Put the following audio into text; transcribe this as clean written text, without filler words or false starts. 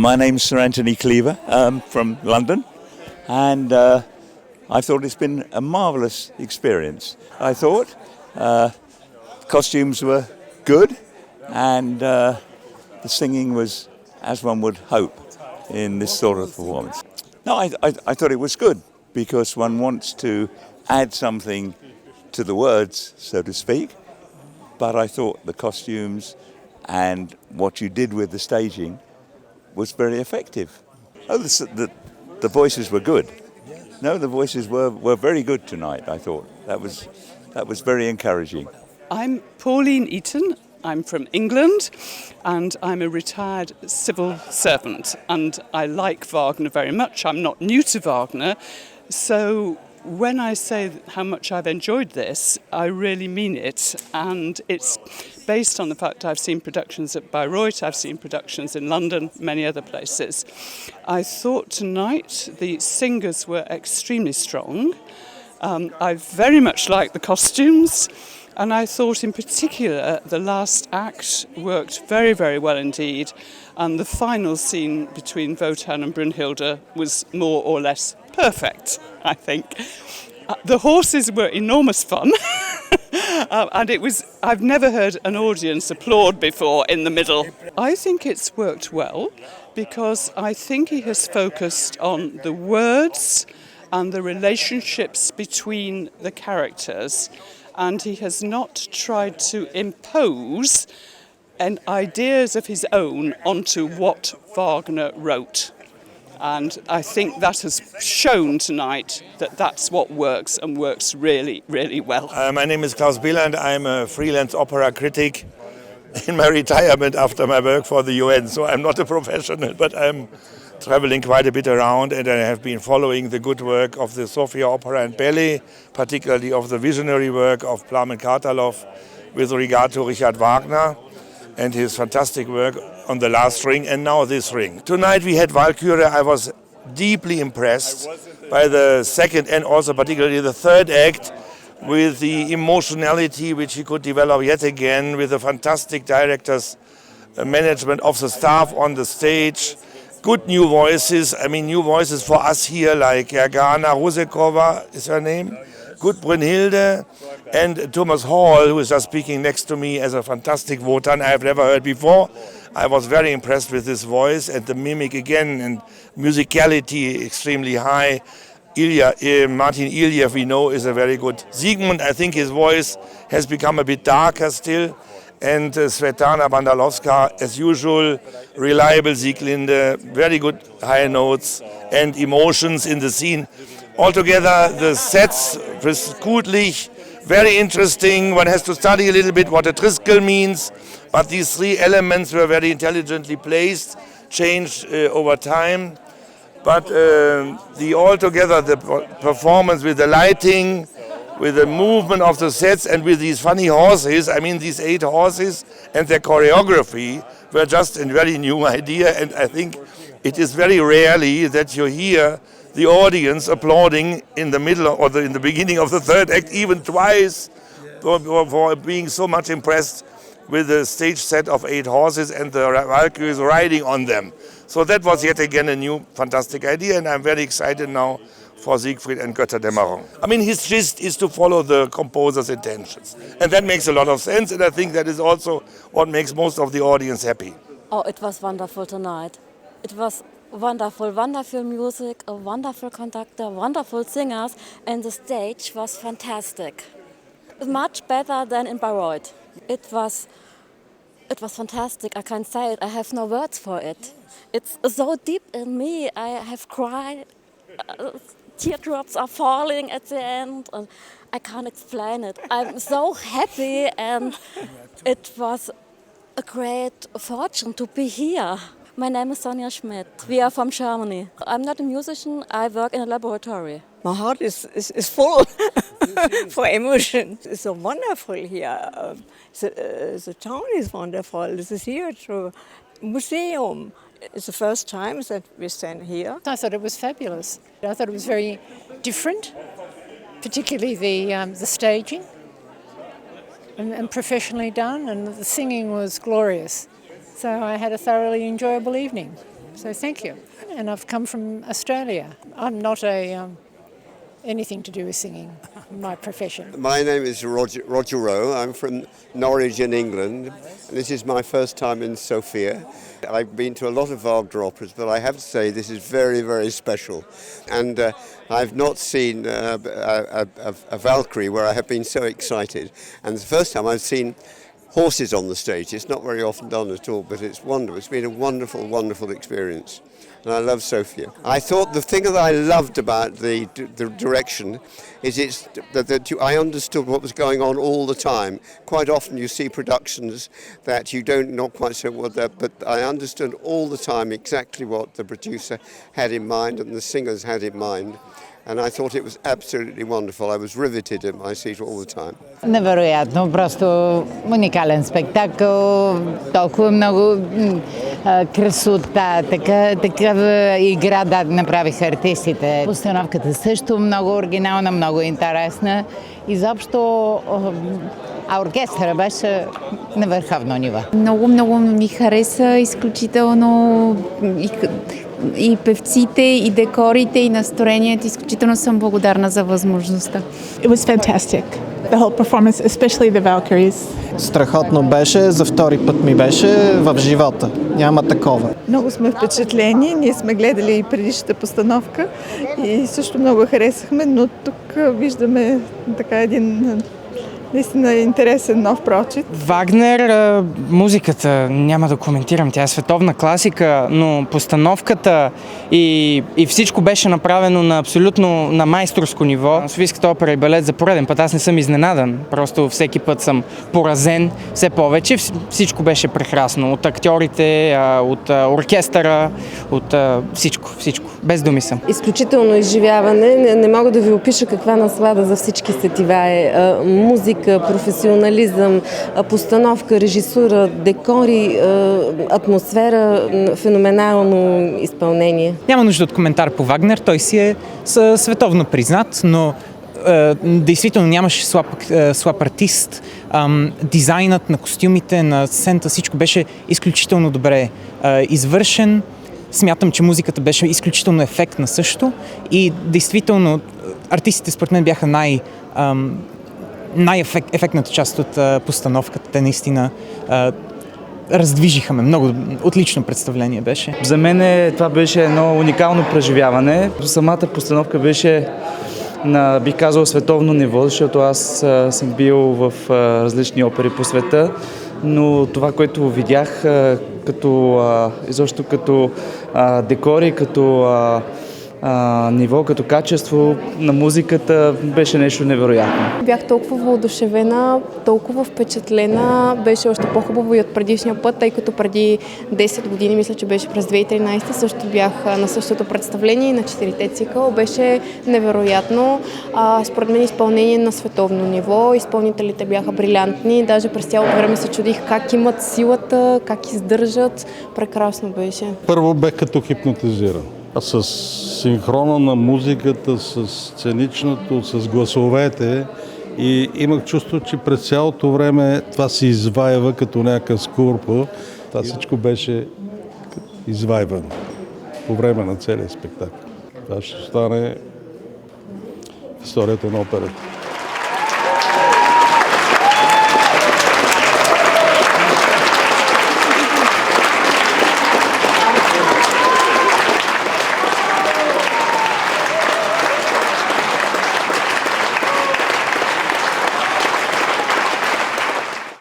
My name's Sir Anthony Cleaver from London, and I thought it's been a marvellous experience. I thought costumes were good, and the singing was as one would hope in this sort of performance. No, I thought it was good because one wants to add something to the words, so to speak, but I thought the costumes and what you did with the staging was very effective. The voices were good. No, the voices were very good tonight, I thought. That was very encouraging. I'm Pauline Eaton. I'm from England and I'm a retired civil servant, and I like Wagner very much. I'm not new to Wagner, so when I say how much I've enjoyed this, I really mean it, and it's based on the fact I've seen productions at Bayreuth, I've seen productions in London, many other places. I thought tonight the singers were extremely strong. I very much liked the costumes, and I thought in particular the last act worked very, very well indeed, and the final scene between Wotan and Brunhilde was more or less perfect, I think. The horses were enormous fun, and I've never heard an audience applaud before in the middle. I think it's worked well because I think he has focused on the words and the relationships between the characters, and he has not tried to impose ideas of his own onto what Wagner wrote. And I think that has shown tonight that that's what works, and works really, really well. My name is Klaus Behland. I'm a freelance opera critic in my retirement after my work for the UN. So I'm not a professional, but I'm traveling quite a bit around, and I have been following the good work of the Sofia Opera and Ballet, particularly of the visionary work of Plamen Kartalov with regard to Richard Wagner and his fantastic work on the last ring, and now this ring. Tonight we had Walküre. I was deeply impressed by the second and also particularly the third act, with the emotionality which he could develop yet again, with the fantastic director's management of the staff on the stage. Good new voices, new voices for us here, like Gergana Rusekova is her name, good Brunhilde, and Thomas Hall, who is just speaking next to me as a fantastic Wotan I have never heard before. I was very impressed with his voice and the mimic again, and musicality extremely high. Martin Iliev, we know, is a very good Siegmund. I think his voice has become a bit darker still. And Svetlana Bandalovska, as usual, reliable Sieglinde, very good high notes and emotions in the scene. Altogether, the sets was Kudlich, very interesting. One has to study a little bit what a triskel means, but these three elements were very intelligently placed, changed over time. But altogether, the performance with the lighting, with the movement of the sets, and with these funny horses, these 8 horses and their choreography were just a very new idea, and I think it is very rarely that you hear the audience applauding in the middle or in the beginning of the third act, even twice, for being so much impressed with the stage set of 8 horses and the Walküres riding on them. So that was yet again a new fantastic idea, and I'm very excited now for Siegfried and Götterdämmerung. His gist is to follow the composer's intentions, and that makes a lot of sense, and I think that is also what makes most of the audience happy. Oh, it was wonderful tonight. It was wonderful, wonderful music, a wonderful conductor, wonderful singers, and the stage was fantastic. Much better than in Bayreuth. It was fantastic. I can't say it. I have no words for it. It's so deep in me. I have cried. Teardrops are falling at the end, and I can't explain it. I'm so happy, and it was a great fortune to be here. My name is Sonja Schmidt. We are from Germany. I'm not a musician. I work in a laboratory. My heart is full for emotion. It's so wonderful here. The town is wonderful. This is here to museum. It's the first time that we stand here. I thought it was fabulous. I thought it was very different, particularly the staging, and professionally done, and the singing was glorious. So I had a thoroughly enjoyable evening. So thank you. And I've come from Australia. I'm not anything to do with singing, my profession. My name is Roger Rowe. I'm from Norwich in England. And this is my first time in Sofia. I've been to a lot of Wagner operas, but I have to say this is very, very special. And I've not seen a Walküre where I have been so excited. And it's the first time I've seen horses on the stage. It's not very often done at all, but it's wonderful. It's been a wonderful, wonderful experience. And I love Sofia. I thought the thing that I loved about the direction is that I understood what was going on all the time. Quite often you see productions that you don't not quite sure what they're, but I understood all the time exactly what the producer had in mind and the singers had in mind. And I thought it was absolutely wonderful. I was riveted in my seat all the time. Невероятно, просто уникален спектакъл, толкова много красота, такава игра направиха артистите. Постановката също много оригинална, много интересна. Изобщо оркестъра беше на върховно ниво. Много ми хареса, изключително и певците, и декорите, и настроението. Изключително съм благодарна за възможността. It was fantastic. The whole performance, especially the Walküres. Страхотно беше, за втори път ми беше в живота. Няма такова. Много сме впечатлени, ние сме гледали и предишната постановка и също много харесахме, но тук виждаме така един наистина интересен нов прочит. Вагнер, музиката няма да коментирам, тя е световна класика, но постановката и всичко беше направено на абсолютно на майсторско ниво. Софийската опера и балет за пореден път, аз не съм изненадан, просто всеки път съм поразен все повече. Всичко беше прекрасно, от актьорите, от оркестъра, от всичко, без думи съм. Изключително изживяване, не мога да ви опиша каква наслада за всички сетива е. Музика, професионализъм, постановка, режисура, декори, атмосфера, феноменално изпълнение. Няма нужда от коментар по Вагнер, той си е световно признат, но действително нямаше слаб артист. Дизайнът на костюмите, на сцената, всичко беше изключително добре извършен. Смятам, че музиката беше изключително ефектна също и действително артистите според мен бяха най-ефектната част от постановката. Те наистина раздвижиха ме. Много отлично представление беше. За мен това беше едно уникално преживяване. Самата постановка беше на, бих казал, световно ниво, защото аз съм бил в различни опери по света, но това, което видях изобщо като декори, като ниво, като качество на музиката беше нещо невероятно. Бях толкова въодушевена, толкова впечатлена, беше още по-хубаво и от предишния път, тъй като преди 10 години, мисля, че беше през 2013, също бях на същото представление на 4-те цикъл. Беше невероятно. Според мен изпълнение на световно ниво, изпълнителите бяха брилянтни, даже през цялото време се чудих как имат силата, как издържат. Прекрасно беше. Първо бе като хипнотизиран. С синхрона на музиката, с сценичното, с гласовете и имах чувство, че през цялото време това се изваива като някакъв скорпо. Това всичко беше извайвано по време на целия спектакъл. Това ще стане в историята на операта.